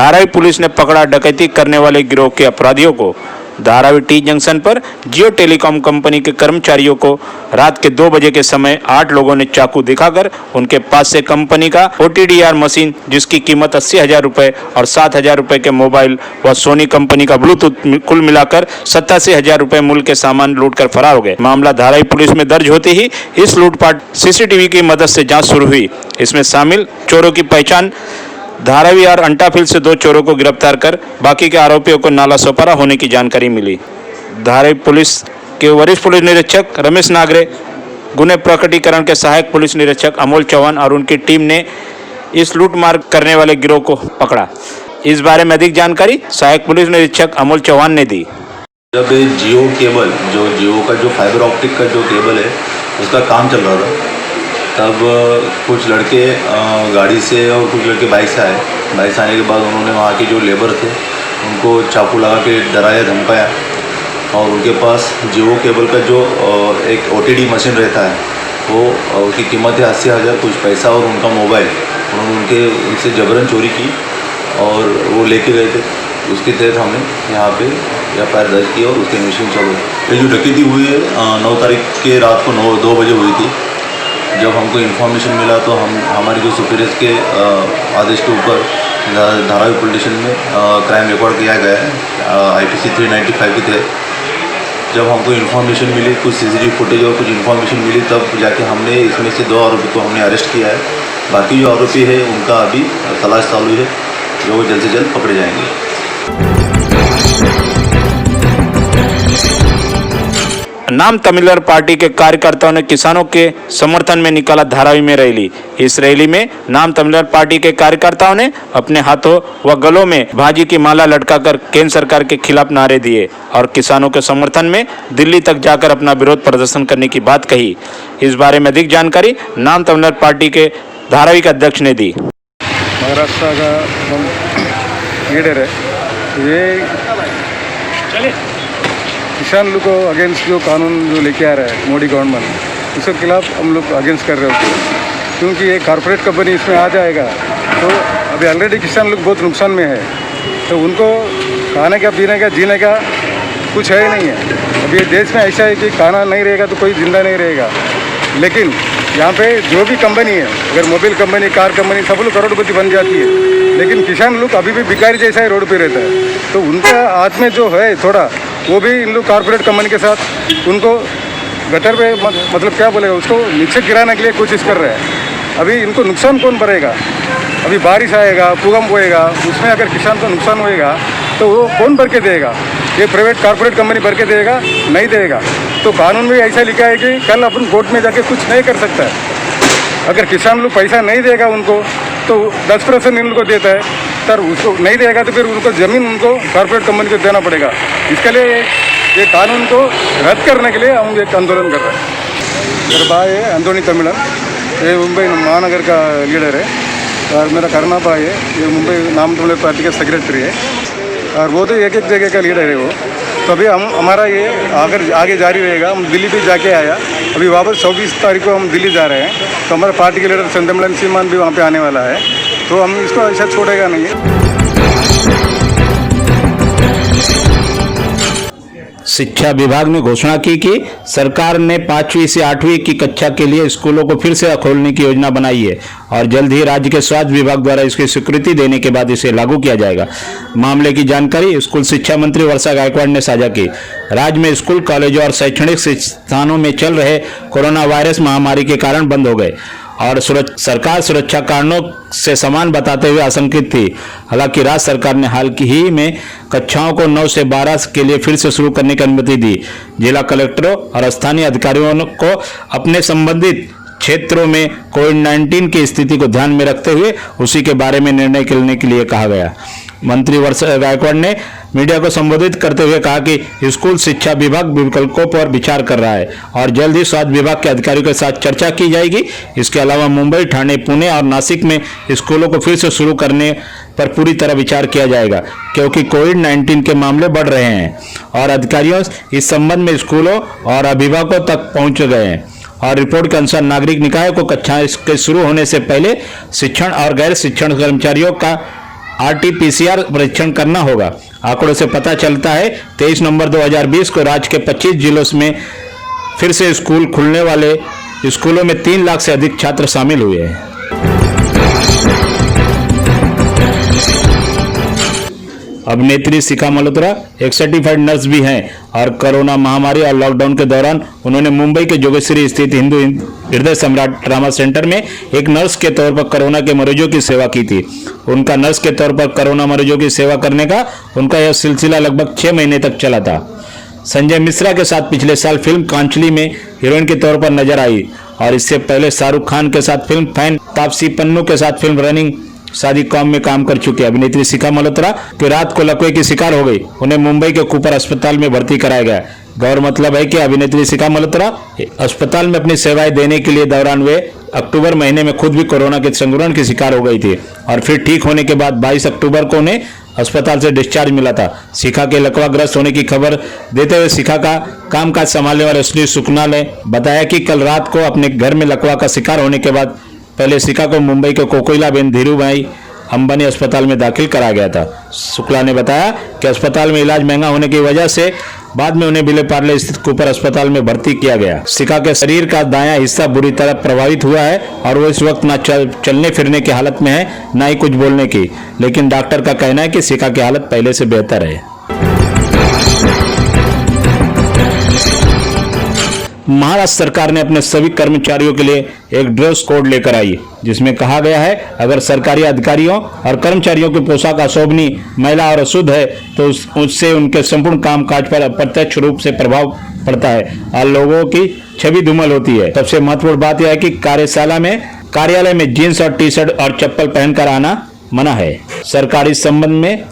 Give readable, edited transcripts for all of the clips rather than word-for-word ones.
Dharavi police ने पकड़ा डकैती करने वाले गिरोह के अपराधियों को। धारावी टी जंक्शन पर जियो टेलीकॉम कंपनी के कर्मचारियों को रात के 2 बजे के समय 8 लोगों ने चाकू दिखाकर उनके पास से कंपनी का OTDR मशीन, जिसकी कीमत 80,000 रुपये और 7,000 रुपये के मोबाइल व सोनी कंपनी का ब्लूटूथ कुल मिलाकर 87,000 रुपये मूल्य के सामान लूटकर फरार हो गए। मामला धारावी पुलिस में दर्ज होते ही इस लूटपाट CCTV की मदद से जाँच शुरू हुई। इसमें शामिल चोरों की पहचान धारावी और अंटाफिल से 2 चोरों को गिरफ्तार कर बाकी के आरोपियों को नाला सोपारा होने की जानकारी मिली। धारावी पुलिस के वरिष्ठ पुलिस निरीक्षक रमेश नागरे, गुने प्रकटीकरण के सहायक पुलिस निरीक्षक अमोल चौहान और उनकी टीम ने इस लूटमार करने वाले गिरोह को पकड़ा। इस बारे में अधिक जानकारी सहायक पुलिस निरीक्षक अमोल चौहान ने दी। जब जियो केबल, जो जियो का जो फाइबर ऑप्टिक का जो केबल है उसका काम चल रहा था, तब कुछ लड़के गाड़ी से और कुछ लड़के बाइक से आए। बाइक से आने के बाद उन्होंने वहाँ के जो लेबर थे उनको चाकू लगा के डराया, धमकाया और उनके पास जियो केबल का जो एक OTD मशीन रहता है वो उसकी कीमत है 80,000 कुछ पैसा और उनका मोबाइल, उन्होंने उनसे जबरन चोरी की और वो लेके गए थे। उसके तहत हमने यहाँ पे FIR दर्ज किया और उसके इन्वेस्टिगेशन चालू है। ये जो डकैती हुई है 9 तारीख के रात को 2 बजे हुई थी। जब हमको इन्फॉर्मेशन मिला तो हमारी जो सुपीरियर्स के आदेश के ऊपर धारावी पुलिस स्टेशन में क्राइम रिकॉर्ड किया गया है IPC 395 के तहत। जब हमको इन्फॉर्मेशन मिली, कुछ CCTV फुटेज और कुछ इन्फॉर्मेशन मिली, तब जाके हमने इसमें से 2 आरोपी को हमने अरेस्ट किया है। बाकी जो आरोपी है उनका अभी तलाश चालू है, जो जल्द से जल्द पकड़े जाएंगे। नाम तमिलनाडु पार्टी के कार्यकर्ताओं ने किसानों के समर्थन में निकाला धारावी में रैली। इस रैली में नाम तमिलनाडु पार्टी के कार्यकर्ताओं ने अपने हाथों व गलों में भाजी की माला लटकाकर केंद्र सरकार के खिलाफ नारे दिए और किसानों के समर्थन में दिल्ली तक जाकर अपना विरोध प्रदर्शन करने की बात कही। इस बारे में अधिक जानकारी नाम तमिलनाडु पार्टी के धारावी के अध्यक्ष ने दी। महाराष्ट्र का लीडर है ये किसान लोग को अगेंस्ट जो कानून जो लेके आ रहा है मोदी गवर्नमेंट, उसके खिलाफ हम लोग अगेंस्ट कर रहे होते, क्योंकि ये कॉरपोरेट कंपनी इसमें आ जाएगा तो अभी ऑलरेडी किसान लोग बहुत नुकसान में है, तो उनको खाने का, पीने का, जीने का कुछ है ही नहीं है। अभी ये देश में ऐसा है कि खाना नहीं रहेगा तो कोई जिंदा नहीं रहेगा। लेकिन यहाँ पे जो भी कंपनी है, अगर मोबाइल कंपनी, कार कंपनी, सब लोग करोड़पति बन जाती है, लेकिन किसान लोग अभी भी भिखारी जैसा ही रोड पे रहता है। तो उनका हाथ में जो है थोड़ा, वो भी इन लोग कॉरपोरेट कंपनी के साथ उनको गटर पे मतलब क्या बोलेगा, उसको नीचे गिराने के लिए कोशिश कर रहे हैं। अभी इनको नुकसान कौन भरेगा? अभी बारिश आएगा, भूकंप होएगा, उसमें अगर किसान को नुकसान होएगा तो वो कौन भर के देगा? ये प्राइवेट कॉरपोरेट कंपनी भर के देगा? नहीं देगा। तो कानून में ऐसा लिखा है कि कल अपन कोर्ट में जाके कुछ नहीं कर सकता है। अगर किसान लोग पैसा नहीं देगा उनको तो 10% इन लोग को देता है, सर उसको नहीं देगा तो फिर उनको ज़मीन उनको कॉरपोरेट कंपनी को देना पड़ेगा। इसके लिए ये कानून को रद्द करने के लिए हम एक आंदोलन कर रहे हैं। मेरा भाई है अंतोनी तमिलन, ये मुंबई महानगर का लीडर है, और मेरा करना भाई है, ये मुंबई नाम तमिलनाडु पार्टी का सेक्रेटरी है, और वो तो एक जगह का लीडर है वो। तो अभी हमारा ये अगर आगे जारी रहेगा, हम दिल्ली भी जाके आया, अभी वापस 24 तारीख को हम दिल्ली जा रहे हैं, तो हमारे पार्टी के लीडर चंद्रमलन सीमान भी वहाँ पे आने वाला है, तो हम इसको ऐसा छोड़ेगा नहीं है। शिक्षा विभाग ने घोषणा की कि सरकार ने 5वीं से 8वीं की कक्षा के लिए स्कूलों को फिर से खोलने की योजना बनाई है और जल्द ही राज्य के स्वास्थ्य विभाग द्वारा इसकी स्वीकृति देने के बाद इसे लागू किया जाएगा। मामले की जानकारी स्कूल शिक्षा मंत्री वर्षा गायकवाड़ ने साझा की। राज्य में स्कूल, कॉलेजों और शैक्षणिक संस्थानों में चल रहे कोरोना वायरस महामारी के कारण बंद हो गए और सरकार सुरक्षा कारणों से समान बताते हुए आशंकित थी। हालांकि राज्य सरकार ने हाल ही में कक्षाओं को 9 से 12 के लिए फिर से शुरू करने की अनुमति दी। जिला कलेक्टरों और स्थानीय अधिकारियों को अपने संबंधित क्षेत्रों में कोविड-19 की स्थिति को ध्यान में रखते हुए उसी के बारे में निर्णय लेने के लिए कहा गया। मंत्री वर्षा गायकवाड़ ने मीडिया को संबोधित करते हुए कहा कि स्कूल शिक्षा विभाग विकल्पों पर विचार कर रहा है और जल्द ही स्वास्थ्य विभाग के अधिकारियों के साथ चर्चा की जाएगी। इसके अलावा मुंबई, ठाणे, पुणे और नासिक में स्कूलों को फिर से शुरू करने पर पूरी तरह विचार किया जाएगा, क्योंकि कोविड-19 के मामले बढ़ रहे हैं और अधिकारियों इस संबंध में स्कूलों और अभिभावकों तक पहुंच गए हैं। और रिपोर्ट के अनुसार नागरिक निकाय को कक्षाएं के शुरू होने से पहले शिक्षण और गैर शिक्षण कर्मचारियों का RT-PCR परीक्षण करना होगा। आंकड़ों से पता चलता है 23 नवंबर 2020 को राज्य के 25 जिलों में फिर से स्कूल खुलने वाले स्कूलों में 3 लाख से अधिक छात्र शामिल हुए हैं। अभिनेत्री शिखा मल्होत्रा एक सर्टिफाइड नर्स भी हैं और कोरोना महामारी और लॉकडाउन के दौरान उन्होंने मुंबई के जोगेश्वरी स्थित हिंदू हृदय सम्राट ट्रामा सेंटर में एक नर्स के तौर पर कोरोना के मरीजों की सेवा की थी। उनका नर्स के तौर पर कोरोना मरीजों की सेवा करने का उनका यह सिलसिला लगभग 6 महीने तक चला था। संजय मिश्रा के साथ पिछले साल फिल्म कांचली में हीरोइन के तौर पर नजर आई और इससे पहले शाहरुख खान के साथ फिल्म फैन, तापसी पन्नू के साथ फिल्म रनिंग शादी कॉम में काम कर चुके अभिनेत्री शिखा मल्होत्रा की रात को लकवे की शिकार हो गई। उन्हें मुंबई के कूपर अस्पताल में भर्ती कराया गया। गौर मतलब है कि अभिनेत्री शिखा मल्होत्रा अस्पताल में अपनी सेवाएं देने के लिए दौरान वे अक्टूबर महीने में खुद भी कोरोना के संक्रमण की शिकार हो गई थी और फिर ठीक होने के बाद 22 अक्टूबर को उन्हें अस्पताल से डिस्चार्ज मिला था। शिखा के लकवाग्रस्त होने की खबर देते हुए शिखा का कामकाज संभालने वाले सुनील शुक्ला ने बताया कि कल रात को अपने घर में लकवा का शिकार होने के बाद पहले शिखा को मुंबई के कोकिलाबेन धीरूभाई अंबानी अस्पताल में दाखिल कराया गया था। शुक्ला ने बताया कि अस्पताल में इलाज महंगा होने की वजह से बाद में उन्हें विले पार्ले स्थित कूपर अस्पताल में भर्ती किया गया। शिखा के शरीर का दायां हिस्सा बुरी तरह प्रभावित हुआ है और वो इस वक्त न चलने फिरने की हालत में है, न ही कुछ बोलने की, लेकिन डॉक्टर का कहना है कि शिखा की हालत पहले से बेहतर है। महाराष्ट्र सरकार ने अपने सभी कर्मचारियों के लिए एक ड्रेस कोड लेकर आई, जिसमें कहा गया है अगर सरकारी अधिकारियों और कर्मचारियों की पोशाक अशोभनीय, मैला और अशुद्ध है तो उससे उनके संपूर्ण कामकाज पर अप्रत्यक्ष रूप से प्रभाव पड़ता है और लोगों की छवि धूमिल होती है। सबसे महत्वपूर्ण बात यह है कि कार्यालय में जींस और टी-शर्ट और चप्पल पहनकर आना मना है। सरकार इस संबंध में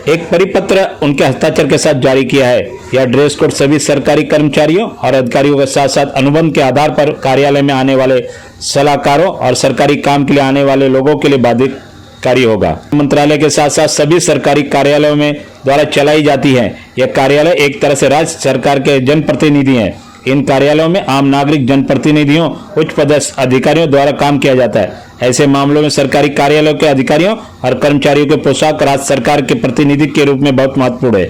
एक परिपत्र उनके हस्ताक्षर के साथ जारी किया है। यह ड्रेस कोड सभी सरकारी कर्मचारियों और अधिकारियों के साथ साथ अनुबंध के आधार पर कार्यालय में आने वाले सलाहकारों और सरकारी काम के लिए आने वाले लोगों के लिए बाध्यकारी होगा। मंत्रालय के साथ साथ सभी सरकारी कार्यालयों में द्वारा चलाई जाती है। यह कार्यालय एक तरह से राज्य सरकार के जनप्रतिनिधि हैं। इन कार्यालयों में आम नागरिक, जनप्रतिनिधियों, उच्च पदस्थ अधिकारियों द्वारा काम किया जाता है। ऐसे मामलों में सरकारी कार्यालयों के अधिकारियों और कर्मचारियों के पोशाक राज्य सरकार के प्रतिनिधि के रूप में बहुत महत्वपूर्ण है।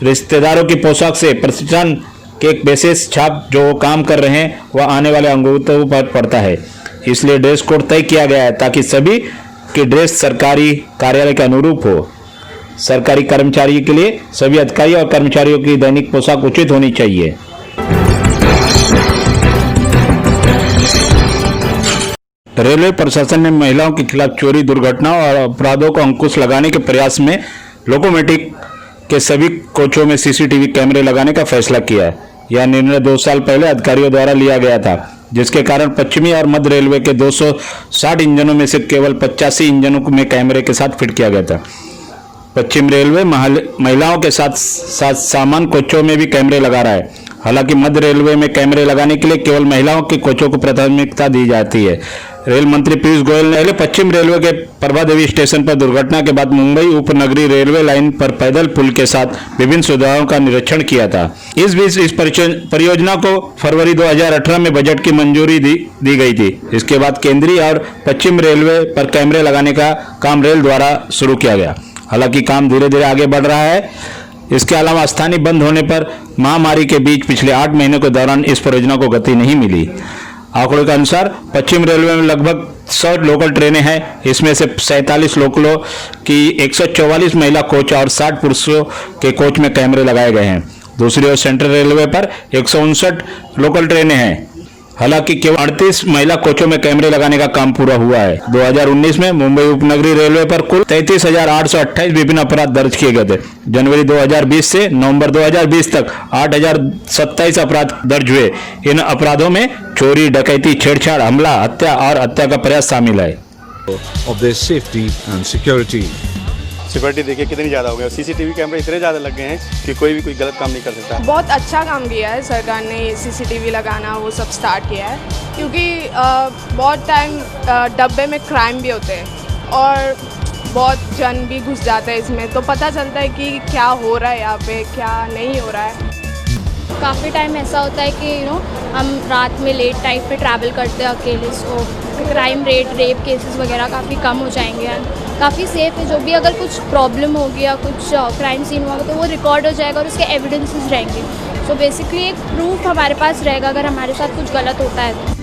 रिश्तेदारों की पोशाक से प्रतिष्ठान के एक विशेष छाप जो वो काम कर रहे हैं वह आने वाले अंगूठों पर पड़ता है। इसलिए ड्रेस कोड तय किया गया है ताकि सभी की ड्रेस सरकारी कार्यालय के अनुरूप हो। सरकारी कर्मचारी के लिए सभी अधिकारी और कर्मचारियों की दैनिक पोशाक उचित होनी चाहिए। रेलवे प्रशासन ने महिलाओं के खिलाफ चोरी, दुर्घटनाओं और अपराधों को अंकुश लगाने के प्रयास में लोकोमोटिव के सभी कोचों में सीसीटीवी कैमरे लगाने का फैसला किया है। यह निर्णय 2 साल पहले अधिकारियों द्वारा लिया गया था, जिसके कारण पश्चिमी और मध्य रेलवे के 260 इंजनों में से केवल 85 इंजनों में कैमरे के साथ फिट किया गया था। पश्चिम रेलवे महिलाओं के साथ साथ सामान्य कोचों में भी कैमरे लगा रहा है। हालांकि मध्य रेलवे में कैमरे लगाने के लिए केवल महिलाओं के कोचों को प्राथमिकता दी जाती है। रेल मंत्री पीयूष गोयल ने पहले पश्चिम रेलवे के प्रभादेवी स्टेशन पर दुर्घटना के बाद मुंबई उपनगरीय रेलवे लाइन पर पैदल पुल के साथ विभिन्न सुविधाओं का निरीक्षण किया था। इस बीच इस परियोजना को फरवरी 2018 में बजट की मंजूरी दी गई थी। इसके बाद केंद्रीय और पश्चिम रेलवे पर कैमरे लगाने का काम रेल द्वारा शुरू किया गया। हालांकि काम धीरे धीरे आगे बढ़ रहा है। इसके अलावा स्थानीय बंद होने पर महामारी के बीच पिछले 8 महीनों के दौरान इस परियोजना को गति नहीं मिली। आंकड़ों के अनुसार पश्चिम रेलवे में लगभग 100 लोकल ट्रेनें हैं। इसमें से 47 लोकलों की 144 महिला कोच और 60 पुरुषों के कोच में कैमरे लगाए गए हैं। दूसरी ओर सेंट्रल रेलवे पर 159 लोकल ट्रेनें हैं। हालांकि केवल 38 महिला कोचों में कैमरे लगाने का काम पूरा हुआ है। 2019 में मुंबई उपनगरीय रेलवे पर कुल 33,828 विभिन्न अपराध दर्ज किए गए थे। जनवरी 2020 से नवंबर 2020 तक 8,027 अपराध दर्ज हुए। इन अपराधों में चोरी, डकैती, छेड़छाड़, हमला, हत्या और हत्या का प्रयास शामिल है। of their safety and security. Security देखिए कितनी ज़्यादा हो गया, सीसीटीवी कैमरे इतने ज़्यादा लग गए हैं कि कोई भी कोई गलत काम नहीं कर सकता। बहुत अच्छा काम किया है सरकार ने, ये सीसीटीवी लगाना वो सब स्टार्ट किया है, क्योंकि बहुत टाइम डब्बे में क्राइम भी होते हैं और बहुत जन भी घुस जाते हैं इसमें, तो पता चलता है कि क्या हो रहा है यहाँ पे, क्या नहीं हो रहा है। काफ़ी टाइम ऐसा होता है कि हम रात में लेट टाइम पे ट्रैवल करते हैं अकेले, सो क्राइम रेट, रेप केसेस वगैरह काफ़ी कम हो जाएंगे। काफ़ी सेफ है। जो भी अगर कुछ प्रॉब्लम हो गया, कुछ क्राइम सीन हुआ तो वो रिकॉर्ड हो जाएगा और उसके एविडेंसेस रहेंगे। सो बेसिकली एक प्रूफ हमारे पास रहेगा अगर हमारे साथ कुछ गलत होता है तो।